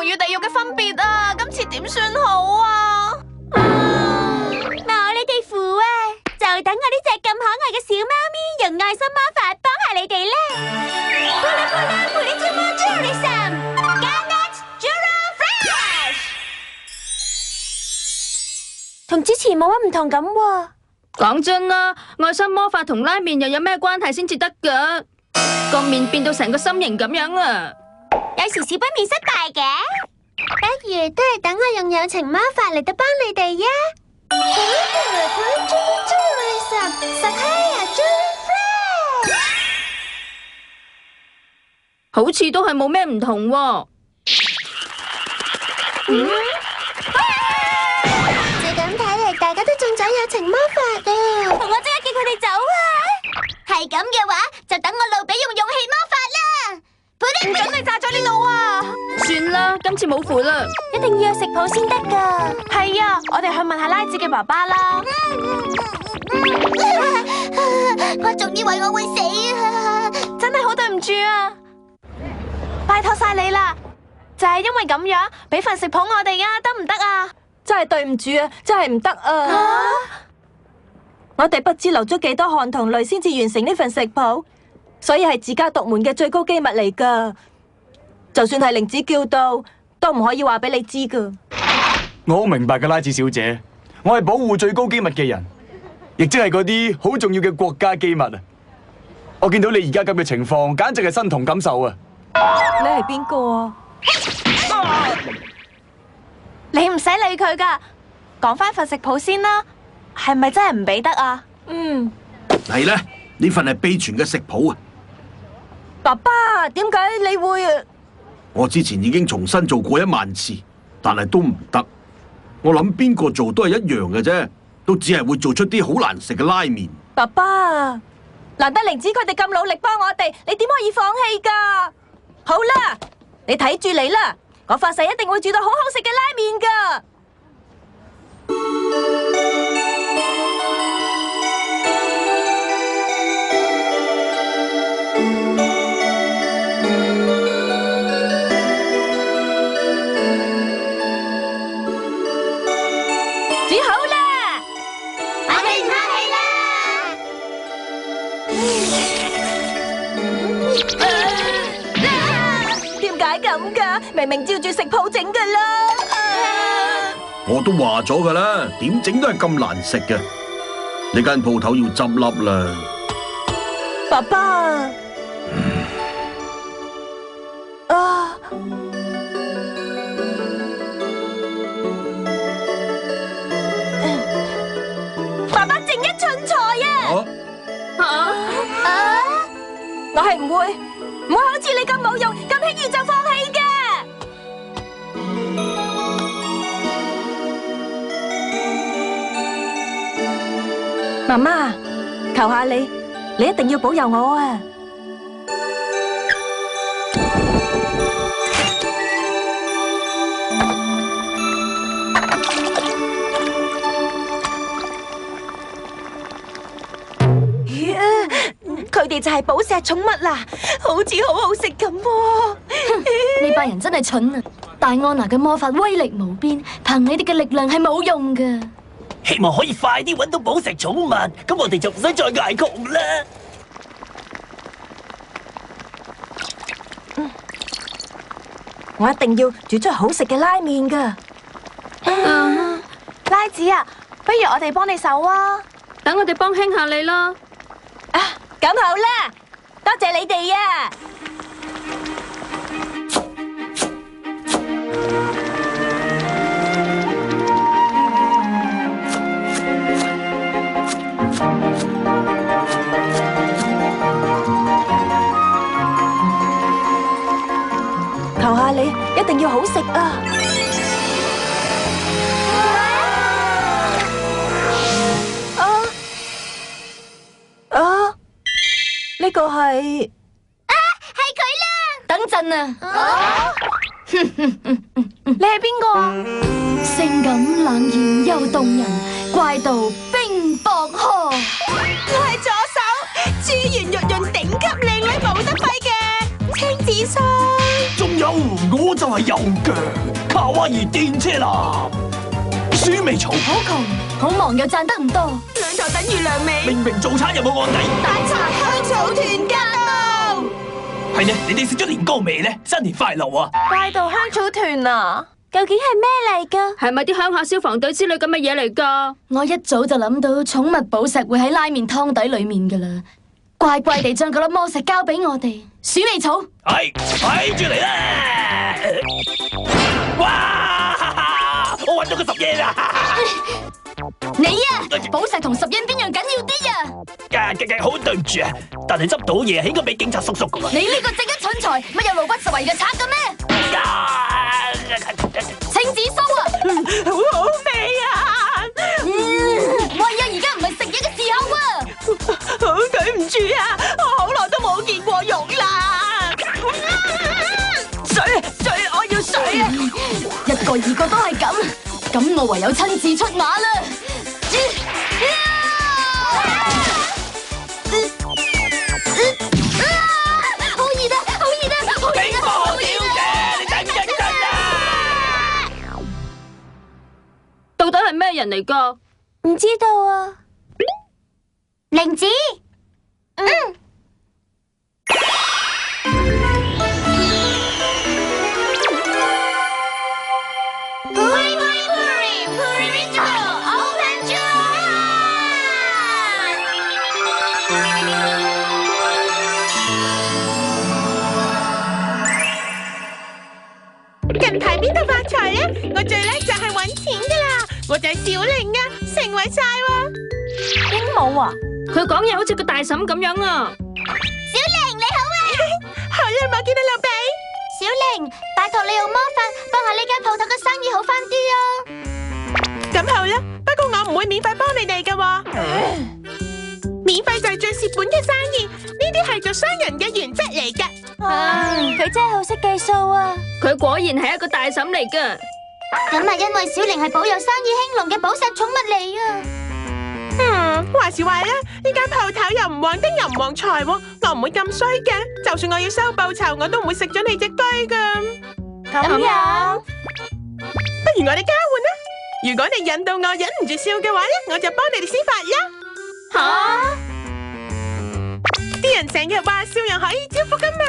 堂與地獄嘅分別啊！今次點算好啊？冇你哋扶啊！就等我呢隻咁可愛嘅小貓咪用愛心魔法幫下你哋啦！呼啦呼啦，狐狸跳魔 Tourism，Garnet Jewel Flash， 同之前冇乜唔同咁喎。講真啦，愛心魔法同拉麵又有咩關係先至得㗎？個麵變到成個心形咁樣啊！有時小杯麵失敗嘅，不如都係等我用友情魔法嚟到幫你哋呀！好似都係冇咩唔同喎。就咁睇嚟，大家都中咗友情魔法啊！同我即刻叫佢哋走啊！係咁嘅話，就等我路比用勇氣魔法啦！唔准你炸咗呢度啊！算啦，今次冇符啦。一定要有食譜先得噶。係啊，我哋去問下拉子嘅爸爸啦。我仲以為我會死啊！真係好對唔住啊！拜託晒你啦，就係因為咁樣，俾份食譜我哋啊，得唔得啊？真係對唔住啊，真係唔得啊！我哋不知流咗幾多汗同淚先至完成呢份食譜，所以係自家獨門嘅最高機密嚟噶。就算係靈子叫到，都唔可以話俾你知噶。我好明白噶，拉子小姐，我係保護最高機密嘅人，亦即係嗰啲好重要嘅國家機密啊！我見到你而家咁嘅情況，簡直係身同感受啊！你係邊個啊？你唔使理佢噶，講翻份食譜先啦，係咪真係唔俾得啊？係咧，呢份係秘傳嘅食譜啊！爸爸，點解你會啊？我之前已經重新做過10000次，但係都唔得。我諗邊個做都係一樣嘅啫，都只係會做出啲好難食嘅拉麵。爸爸，難得靈子佢哋咁努力幫我哋，你點可以放棄噶？好啦，你睇住嚟啦，我發誓一定會煮到好好食嘅拉麵噶。煮好啦，我哋唔客氣啦！點解咁噶？明明照住食譜整噶啦。我都話咗噶啦，點整都係咁難食嘅。呢間鋪頭要執笠啦。爸爸，啊！爸爸正一蠢材啊！我係唔會好似你咁冇用，咁輕易就放棄嘅。媽媽，求下你，你一定要保佑我啊！佢哋就係寶石寵物啦，好似好好食咁喎。呢班人真係蠢啊！戴安娜嘅魔法威力無邊，憑你哋嘅力量係冇用噶。希望可以快啲揾到寶石寵物，咁我哋就唔使再捱窮啦。我一定要煮出好食嘅拉麵噶。拉子啊，不如我哋幫你手啊！等我哋幫輕下你啦。咁好啦，多謝你哋啊！求下你，一定要好食啊！呢個係係佢啦！等陣啊！你係邊個啊？性感冷艷又動人，怪盜冰雹河。我係左手，珠圓玉潤頂級靚女冇得揮嘅青紫霜。仲有我就就係右腳，卡哇伊電車男，鼠尾草，好窮，好忙又賺得唔多，兩頭等於兩尾。明明早餐有冇案底，大柴香草團吉路。係呢？你哋食咗年糕未呢？新年快樂啊！拜到香草團啊！究竟係咩嚟㗎？係咪啲鄉下消防隊之類咁嘅嘢嚟㗎？我一早就諗到寵物寶石會喺拉麵湯底裏面噶啦，乖乖地將嗰粒魔石交俾我哋。鼠尾草，睇住嚟啦！哇！我揾到個十嘢啦！你啊，寶石同十印邊樣緊要啲啊？好對唔住啊，但係執到嘢係應該俾警察叔叔噶嘛。你呢個正一蠢材，乜有路不拾遺嘅賊嘅咩？青紫蘇啊，好好味啊！喂啊，而家唔係食嘢嘅時候啊！好對唔住啊，我好耐都冇見過肉啦。水，我要水啊！一個二個都係咁，咁我唯有親自出馬啦！好熱啊！好熱啊！好熱啊！好熱啊！你等陣啊！到底係咩人嚟㗎？唔知道啊。玲子，近排邊度發財咧？我最叻就係搵錢噶啦！我就係小玲啊，成為晒喎！鸚鵡啊！佢講嘢好似個大嬸咁樣啊！小玲你好啊！好耐冇見到老比。小玲，拜託你用魔法幫下呢間鋪頭嘅生意好翻啲啊！咁好啦，不過我唔會免費幫你哋噶喎。免費就係最蝕本嘅生意，呢啲係做商人嘅原則嚟噶。佢真係好識計數啊！佢果然係一個大嬸嚟㗎。咁係因為小玲係保佑生意興隆嘅寶石寵物嚟啊！話時話啦，呢間鋪頭又唔旺丁又唔旺財喎，我唔會咁衰嘅。就算我要收報酬，我都唔會食咗你隻雞噶。咁樣，不如我哋交換啦。如果你引到我忍唔住笑嘅話咧，我就幫你哋施法啦。吓！啲人成日話笑容可以招福噶嘛。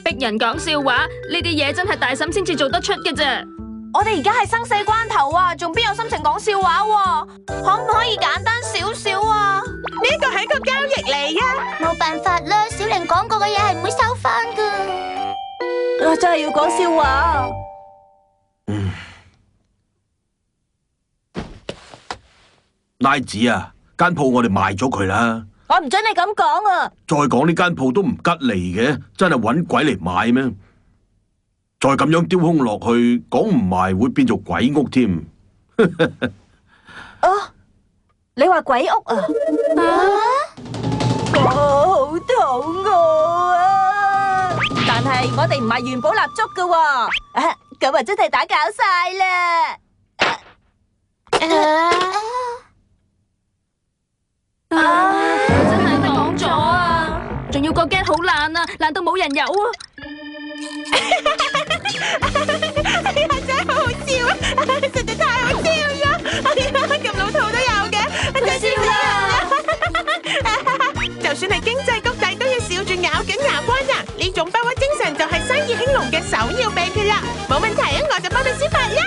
逼人講笑話，呢啲嘢真係大嬸先至做得出嘅啫。我哋而家係生死關頭啊，仲邊有心情講笑話喎？可唔可以簡單少少啊？呢個係個交易嚟啊！冇辦法啦，小玲講過嘅嘢係唔會收翻噶。我真係要講笑話。拉子啊，間鋪我哋賣咗佢啦。我唔准你咁講啊！再講呢間鋪都唔吉利嘅，真係搵鬼嚟買咩？再咁樣丟空落去，講唔埋會變做鬼屋添。哦，你話鬼屋啊？我好肚餓啊！但係我哋唔係元寶蠟燭噶喎，咁啊真係打攪晒啦！真係講咗啊！仲要個 get 好爛啊，爛到冇人有啊！真係好好笑啊！實在太好笑咗！咁老土都有嘅，真係笑啦！就算係經濟谷底，都要笑住咬緊牙關啊！呢種不屈精神就係生意興隆嘅首要秘訣啦！冇問題啊，我就幫你施法啦！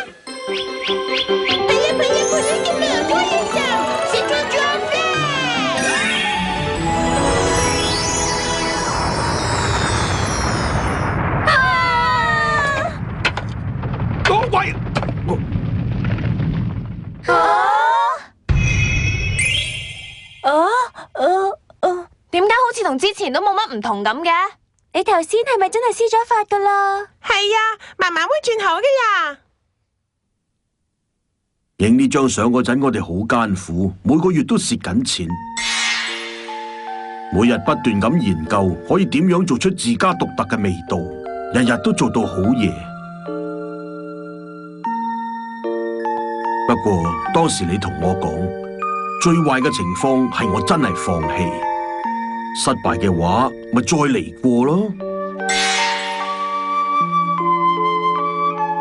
講鬼！點解好似同之前都冇乜唔同咁嘅？你頭先係咪真係施咗法噶啦？係啊，慢慢會轉好嘅呀。影呢張相嗰陣，我哋好艱苦，每個月都蝕緊錢，每日不斷咁研究，可以點樣做出自家獨特嘅味道，日日都做到好夜。不過當時你同我講，最壞嘅情況係我真係放棄，失敗嘅話咪再嚟過咯。